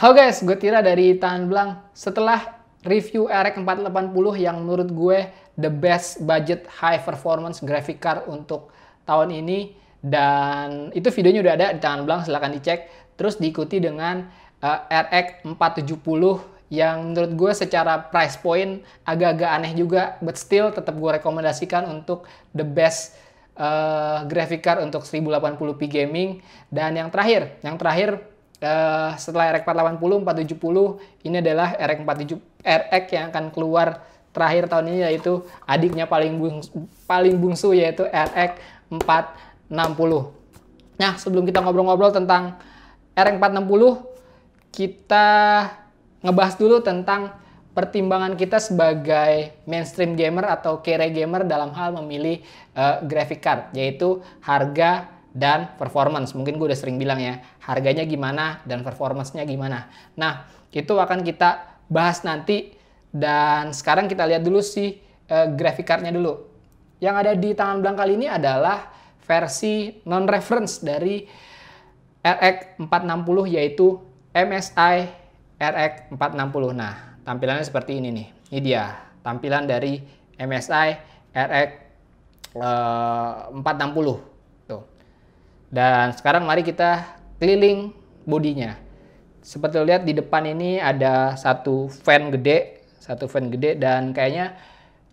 Halo guys, gue Tira dari Tahan Belang. Setelah review RX 480 yang menurut gue the best budget high performance graphic card untuk tahun ini, dan itu videonya udah ada di Tahan Belang, silahkan dicek. Terus diikuti dengan RX 470 yang menurut gue secara price point agak-agak aneh juga, but still tetap gue rekomendasikan untuk the best graphic card untuk 1080p gaming. Dan yang terakhir setelah RX 480, 470, ini adalah RX yang akan keluar terakhir tahun ini, yaitu adiknya paling bungsu yaitu RX 460. Nah, sebelum kita ngobrol-ngobrol tentang RX 460, kita ngebahas dulu tentang pertimbangan kita sebagai mainstream gamer atau kere gamer dalam hal memilih graphic card, yaitu harga dan performance. Mungkin gue udah sering bilang ya, harganya gimana dan performance-nya gimana. Nah, itu akan kita bahas nanti. Dan sekarang kita lihat dulu sih graphic card-nya dulu. Yang ada di Tangan Belang kali ini adalah versi non-reference dari RX 460, yaitu MSI RX 460. Nah, tampilannya seperti ini nih. Ini dia tampilan dari MSI RX 460. Dan sekarang mari kita keliling bodinya. Seperti lihat di depan ini ada satu fan gede, dan kayaknya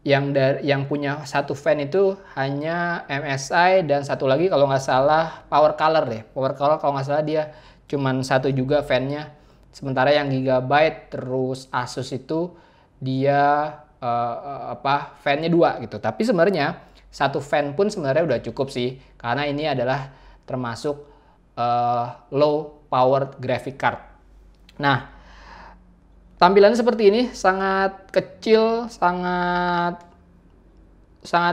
yang punya satu fan itu hanya MSI, dan satu lagi kalau nggak salah Power Color deh. Power Color kalau nggak salah dia cuman satu juga fan-nya. Sementara yang Gigabyte terus Asus itu dia fan-nya 2 gitu. Tapi sebenarnya satu fan pun sebenarnya udah cukup sih, karena ini adalah termasuk low power graphic card. Nah, tampilannya seperti ini, sangat kecil, sangat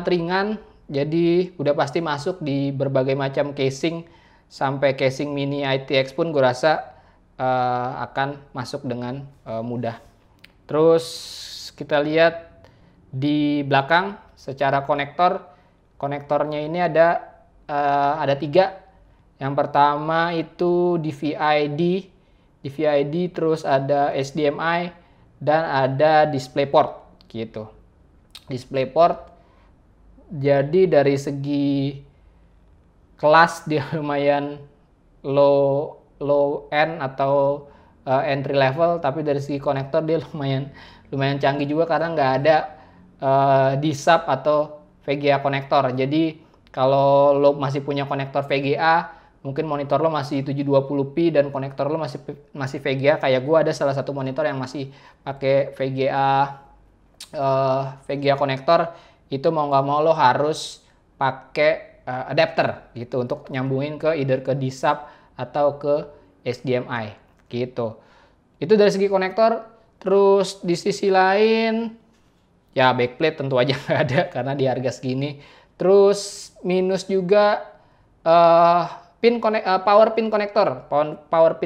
ringan. Jadi udah pasti masuk di berbagai macam casing, sampai casing mini ITX pun gue rasa akan masuk dengan mudah. Terus kita lihat di belakang secara konektornya ini ada 3. Yang pertama itu DVI-D, terus ada HDMI, dan ada DisplayPort gitu. DisplayPort, jadi dari segi kelas dia lumayan low end atau entry level, tapi dari segi konektor dia lumayan canggih juga, karena nggak ada D-sub atau VGA konektor. Jadi kalau lo masih punya konektor VGA, mungkin monitor lo masih 720p dan konektor lo masih VGA, kayak gue ada salah satu monitor yang masih pakai VGA konektor, itu mau nggak mau lo harus pakai adapter gitu untuk nyambungin ke either ke D-sub atau ke HDMI gitu. Itu dari segi konektor. Terus di sisi lain ya backplate tentu aja nggak ada karena di harga segini. Terus minus juga power pin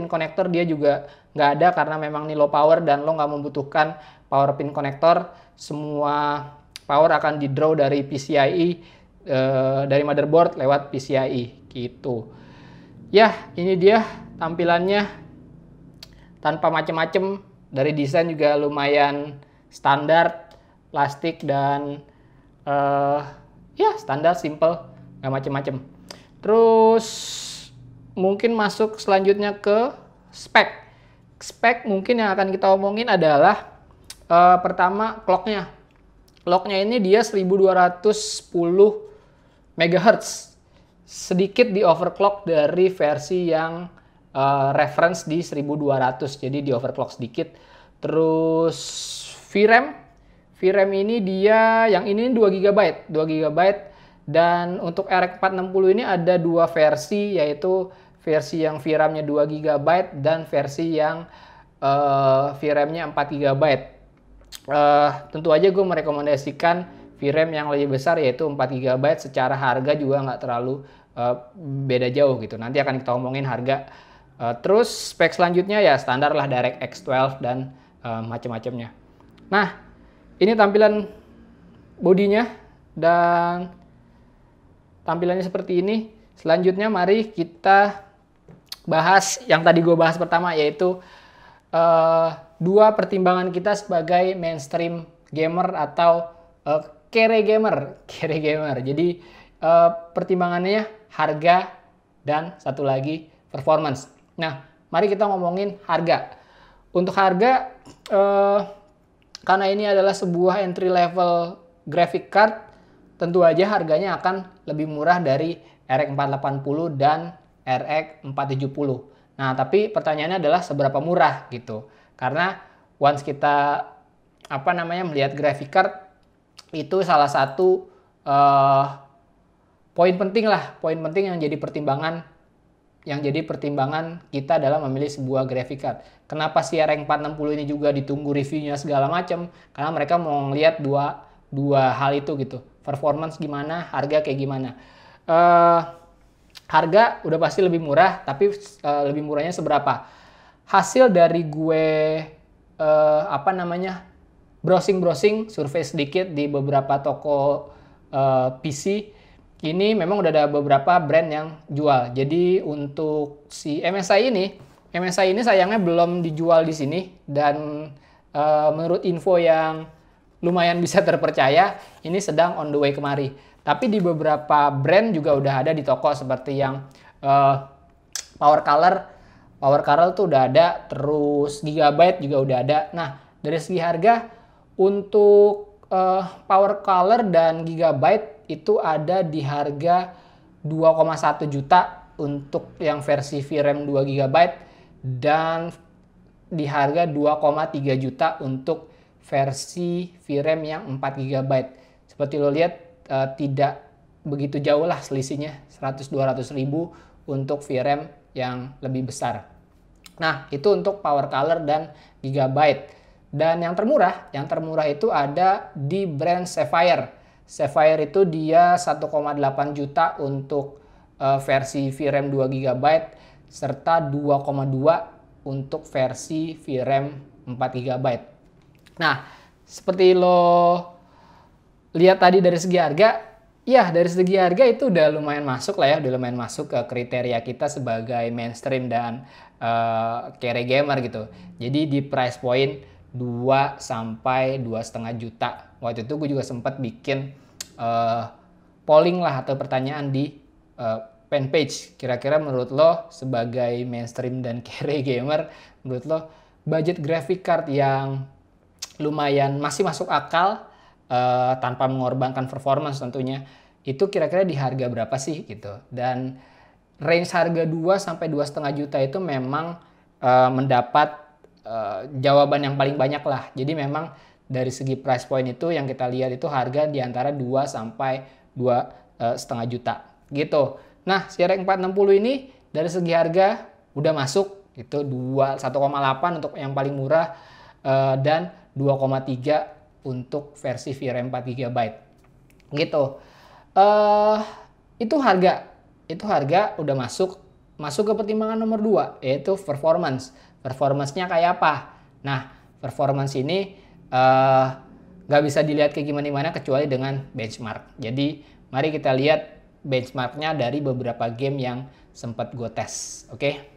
konektor dia juga nggak ada, karena memang ini low power dan lo nggak membutuhkan power pin konektor. Semua power akan di draw dari PCIe, dari motherboard lewat PCIe gitu. Ya, ini dia tampilannya tanpa macem-macem. Dari desain juga lumayan standar, plastik, dan ya standar, simple, nggak macem-macem. Terus mungkin masuk selanjutnya ke spek mungkin yang akan kita omongin adalah pertama clocknya ini dia 1210 MHz, sedikit di overclock dari versi yang reference di 1200, jadi di overclock sedikit. Terus VRAM ini dia yang ini 2 GB, dan untuk RX 460 ini ada 2 versi, yaitu versi yang VRAM-nya 2 GB dan versi yang VRAM-nya 4 GB. Tentu aja gue merekomendasikan VRAM yang lebih besar, yaitu 4 GB. Secara harga juga nggak terlalu beda jauh gitu. Nanti akan kita omongin harga. Terus spek selanjutnya ya standar lah, DirectX 12 dan macam-macamnya. Nah, ini tampilan bodinya dan tampilannya seperti ini. Selanjutnya mari kita bahas yang tadi gue bahas pertama, yaitu dua pertimbangan kita sebagai mainstream gamer atau kere gamer. Jadi pertimbangannya harga dan satu lagi performance. Nah, mari kita ngomongin harga. Untuk harga, karena ini adalah sebuah entry level graphic card, tentu aja harganya akan lebih murah dari RX 480 dan RX 470. Nah, tapi pertanyaannya adalah seberapa murah gitu. Karena once kita melihat graphic card, itu salah satu poin penting yang jadi pertimbangan kita dalam memilih sebuah graphic card. Kenapa si RX 460 ini juga ditunggu reviewnya segala macam? Karena mereka mau ngelihat dua hal itu gitu. Performance gimana, harga kayak gimana. Harga udah pasti lebih murah, tapi lebih murahnya seberapa? Hasil dari gue browsing, survei sedikit di beberapa toko PC, ini memang udah ada beberapa brand yang jual. Jadi untuk si MSI ini sayangnya belum dijual di sini, dan menurut info yang lumayan bisa terpercaya, ini sedang on the way kemari. Tapi di beberapa brand juga udah ada di toko, seperti yang Power Color tuh udah ada, terus Gigabyte juga udah ada. Nah, dari segi harga untuk Power Color dan Gigabyte itu ada di harga 2,1 juta untuk yang versi VRAM 2 GB dan di harga 2,3 juta untuk versi VRAM yang 4 GB. Seperti lo lihat, tidak begitu jauh lah selisihnya, 100-200 ribu untuk VRAM yang lebih besar. Nah, itu untuk Power Color dan Gigabyte. Dan yang termurah itu ada di brand Sapphire. Sapphire itu dia 1,8 juta untuk versi VRAM 2 GB serta 2,2 untuk versi VRAM 4 GB. Nah, seperti lo lihat tadi dari segi harga, ya dari segi harga itu udah lumayan masuk lah ya, udah lumayan masuk ke kriteria kita sebagai mainstream dan kere gamer gitu. Jadi di price point 2 sampai 2,5 juta. Waktu itu gue juga sempat bikin polling lah atau pertanyaan di fanpage. Kira-kira menurut lo sebagai mainstream dan kere gamer, menurut lo budget graphic card yang lumayan masih masuk akal tanpa mengorbankan performance tentunya, itu kira-kira di harga berapa sih gitu. Dan range harga 2 sampai 2,5 juta itu memang mendapat jawaban yang paling banyak lah. Jadi memang dari segi price point itu yang kita lihat itu harga di antara 2 sampai 2,5 juta gitu. Nah, si RX 460 ini dari segi harga udah masuk itu 1,8 untuk yang paling murah dan 2,3 untuk versi VRAM 4 GB gitu. Itu harga udah masuk ke pertimbangan nomor 2, yaitu performance-nya kayak apa. Nah, performance ini nggak bisa dilihat kayak gimana kecuali dengan benchmark. Jadi mari kita lihat benchmarknya dari beberapa game yang sempat gue tes. Oke.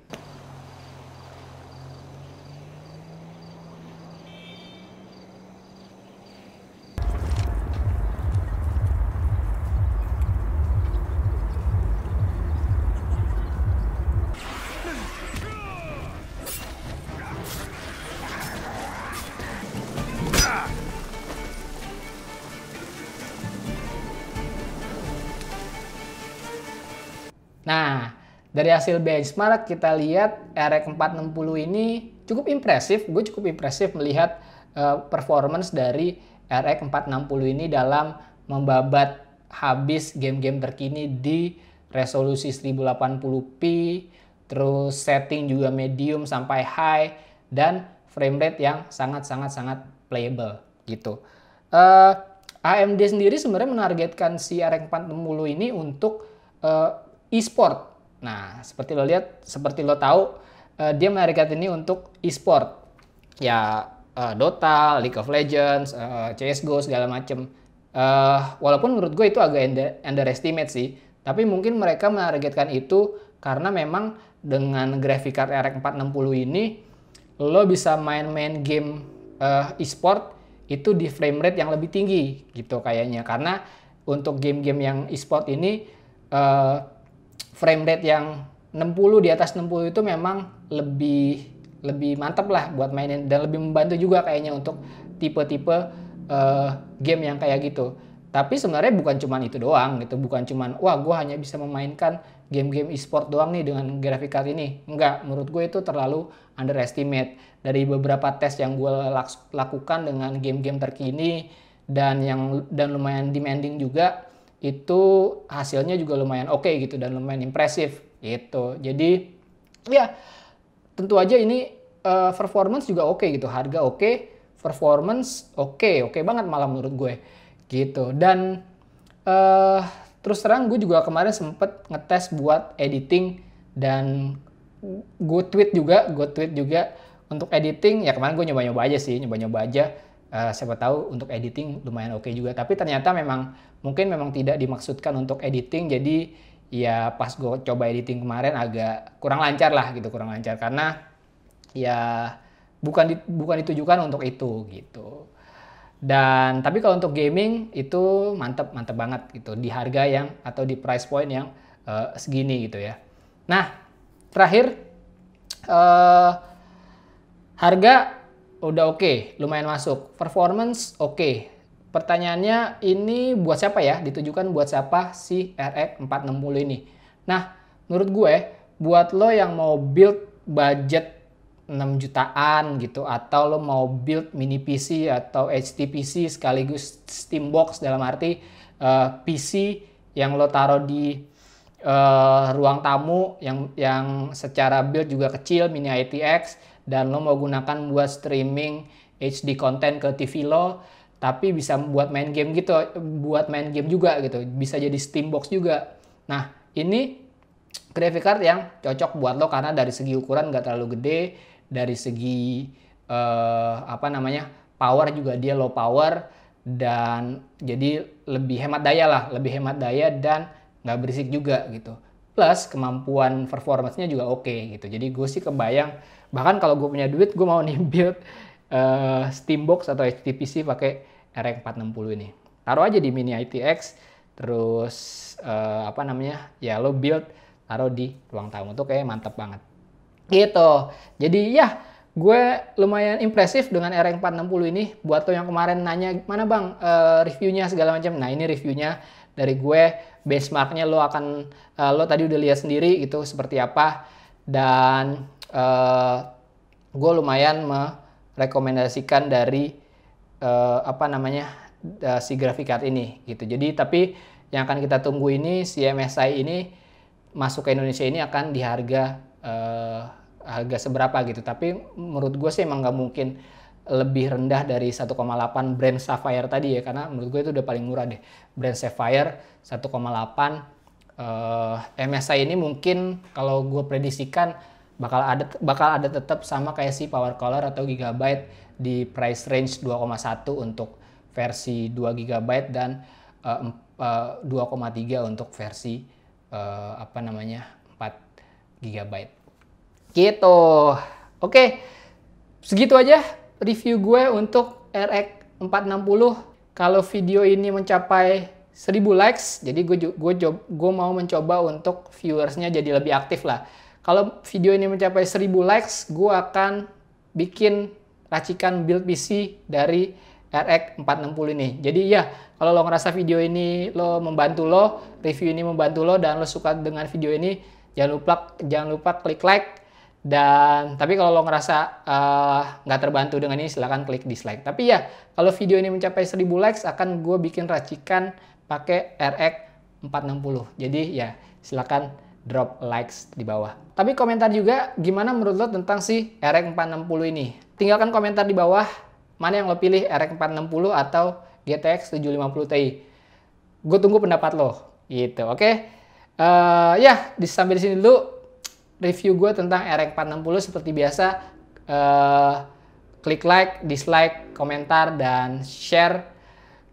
Nah, dari hasil benchmark kita lihat RX 460 ini cukup impresif. Gue cukup impresif melihat performance dari RX 460 ini dalam membabat habis game-game terkini di resolusi 1080p, terus setting juga medium sampai high, dan frame rate yang sangat playable gitu. AMD sendiri sebenarnya menargetkan si RX 460 ini untuk e-sport. Nah, seperti lo tahu, dia menargetkan ini untuk e-sport. Ya, Dota, League of Legends, CSGO segala macem. Walaupun menurut gue itu agak underestimate sih, tapi mungkin mereka menargetkan itu karena memang dengan graphic card RX 460 ini lo bisa main-main game e-sport itu di frame rate yang lebih tinggi gitu kayaknya. Karena untuk game-game yang e-sport ini frame rate yang 60, di atas 60 itu memang lebih mantap lah buat mainin, dan lebih membantu juga kayaknya untuk tipe-tipe game yang kayak gitu. Tapi sebenarnya bukan cuman itu doang gitu, bukan cuman wah gue hanya bisa memainkan game-game e-sport doang nih dengan graphic card ini. Enggak, menurut gue itu terlalu underestimate. Dari beberapa tes yang gue lakukan dengan game-game terkini dan lumayan demanding juga, itu hasilnya juga lumayan oke gitu dan lumayan impresif gitu. Jadi ya tentu aja ini performance juga oke gitu, harga oke, performance oke banget malah menurut gue gitu. Dan terus terang gue juga kemarin sempet ngetes buat editing, dan gue tweet juga untuk editing. Ya kemarin gue nyoba-nyoba aja. Siapa tahu untuk editing lumayan oke juga, tapi ternyata mungkin memang tidak dimaksudkan untuk editing. Jadi ya pas gue coba editing kemarin agak kurang lancar karena ya bukan ditujukan untuk itu gitu. Dan tapi kalau untuk gaming itu mantep banget gitu di harga yang atau di price point yang segini gitu ya. Nah terakhir harga udah oke, lumayan masuk. Performance oke. Pertanyaannya ini buat siapa ya? Ditujukan buat siapa si RX 460 ini? Nah, menurut gue buat lo yang mau build budget 6 jutaan gitu, atau lo mau build mini PC atau HTPC sekaligus Steambox, dalam arti PC yang lo taruh di ruang tamu yang secara build juga kecil, mini ITX, dan lo mau gunakan buat streaming HD content ke TV lo, tapi bisa buat main game juga gitu, bisa jadi Steambox juga. Nah ini graphic card yang cocok buat lo karena dari segi ukuran nggak terlalu gede, dari segi power juga dia low power, dan jadi lebih hemat daya dan nggak berisik juga gitu. Plus kemampuan performance-nya juga oke gitu. Jadi gue sih kebayang, bahkan kalau gue punya duit gue mau nih build Steambox atau HTPC pakai RX 460 ini. Taruh aja di mini ITX, terus ya lo build taruh di ruang tamu tuh kayak mantep banget gitu. Jadi ya gue lumayan impresif dengan RX 460 ini. Buat lo yang kemarin nanya mana bang reviewnya segala macam, nah ini reviewnya dari gue. Benchmarknya lo tadi udah lihat sendiri gitu seperti apa, dan gue lumayan merekomendasikan dari si graphic card ini gitu. Jadi tapi yang akan kita tunggu ini si MSI ini masuk ke Indonesia ini akan di harga seberapa gitu. Tapi menurut gue sih emang nggak mungkin lebih rendah dari 1,8 brand Sapphire tadi ya, karena menurut gue itu udah paling murah deh. Brand Sapphire 1,8. MSI ini mungkin kalau gue prediksikan bakal ada tetap sama kayak si Power Color atau Gigabyte di price range 2,1 untuk versi 2 GB dan 2,3 untuk versi 4 GB gitu. Oke, segitu aja review gue untuk RX 460. Kalau video ini mencapai 1000 likes, jadi gue mau mencoba untuk viewersnya jadi lebih aktif lah. Kalau video ini mencapai 1000 likes, gue akan bikin racikan build PC dari RX 460 ini. Jadi ya, kalau lo ngerasa video ini review ini membantu lo, dan lo suka dengan video ini, jangan lupa klik like. Dan tapi kalau lo ngerasa nggak terbantu dengan ini, silahkan klik dislike. Tapi ya, kalau video ini mencapai 1000 likes, akan gue bikin racikan pakai RX 460. Jadi ya, silahkan drop likes di bawah. Tapi komentar juga gimana menurut lo tentang si RX 460 ini. Tinggalkan komentar di bawah, mana yang lo pilih, RX 460 atau GTX 750 Ti. Gue tunggu pendapat lo gitu, oke? Sampai di sini dulu review gue tentang RX 460. Seperti biasa, klik like, dislike, komentar, dan share.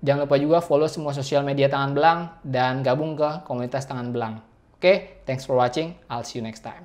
Jangan lupa juga follow semua sosial media Tangan Belang dan gabung ke komunitas Tangan Belang. Oke, thanks for watching. I'll see you next time.